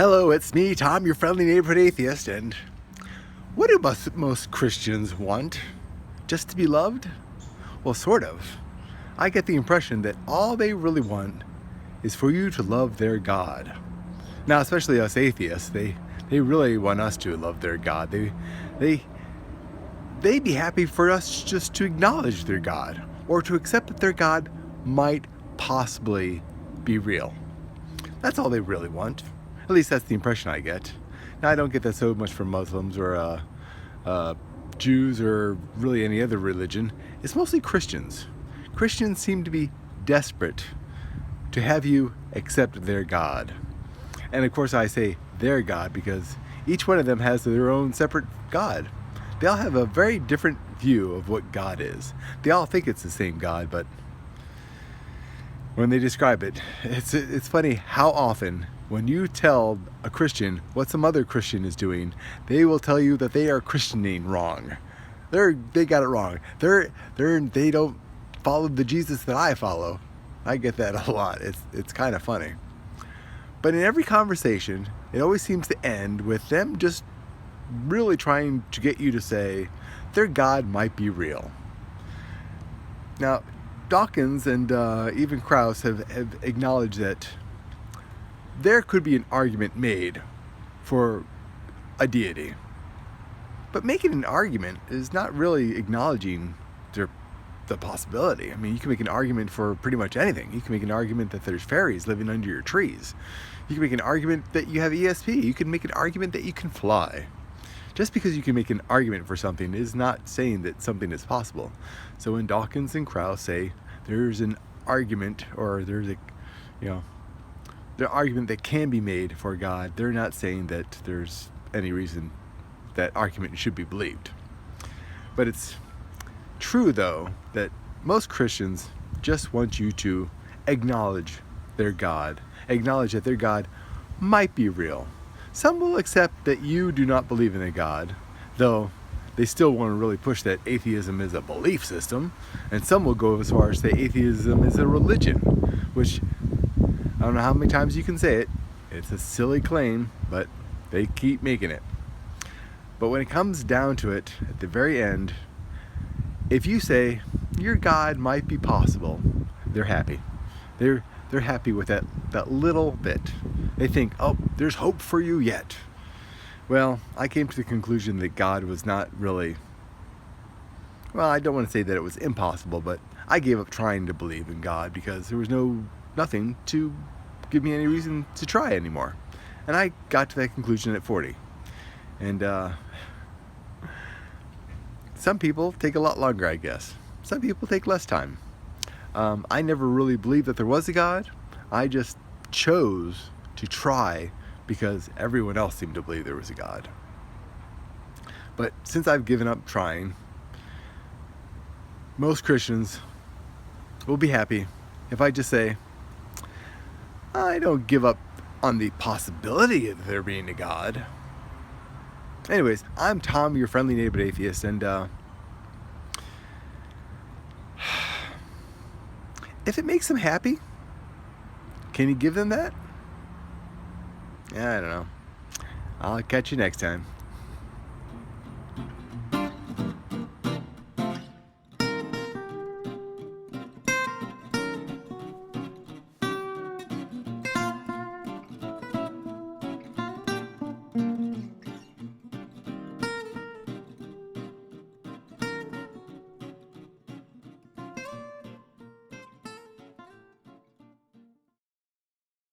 Hello, it's me, Tom, your friendly neighborhood atheist, and what do most Christians want? Just to be loved? Well, sort of. I get the impression that all they really want is for you to love their God. Now, especially us atheists, they really want us to love their God. They'd be happy for us just to acknowledge their God, or to accept that their God might possibly be real. That's all they really want. At least that's the impression I get. Now, I don't get that so much from Muslims or Jews or really any other religion. It's mostly Christians. Christians seem to be desperate to have you accept their God. And of course I say their God because each one of them has their own separate God. They all have a very different view of what God is. They all think it's the same God, but when they describe it, it's funny how often when you tell a Christian what some other Christian is doing, they will tell you that they are Christianing wrong. They got it wrong. They don't follow the Jesus that I follow. I get that a lot. It's kind of funny. But in every conversation, it always seems to end with them just really trying to get you to say their God might be real. Now, Dawkins and even Krauss have acknowledged that there could be an argument made for a deity. But making an argument is not really acknowledging the possibility. I mean, you can make an argument for pretty much anything. You can make an argument that there's fairies living under your trees. You can make an argument that you have ESP. You can make an argument that you can fly. Just because you can make an argument for something is not saying that something is possible. So when Dawkins and Krauss say there's an argument, or there's the argument that can be made for God, they're not saying that there's any reason that argument should be believed. But it's true, though, that most Christians just want you to acknowledge their God, acknowledge that their God might be real. Some will accept that you do not believe in a God, though they still want to really push that atheism is a belief system, and some will go as far as say atheism is a religion, which I don't know how many times you can say it. It's a silly claim, but they keep making it. But when it comes down to it, at the very end, if you say your God might be possible, they're happy. They're happy with that little bit. They think, oh, there's hope for you yet. Well, I came to the conclusion that God was not really, well, I don't want to say that it was impossible, but I gave up trying to believe in God because there was nothing to give me any reason to try anymore. And I got to that conclusion at 40. And some people take a lot longer, I guess. Some people take less time. I never really believed that there was a God. I just chose to try because everyone else seemed to believe there was a God. But since I've given up trying, most Christians will be happy if I just say, I don't give up on the possibility of there being a God. Anyways, I'm Tom, your friendly neighborhood atheist, and if it makes them happy, can you give them that? I don't know. I'll catch you next time.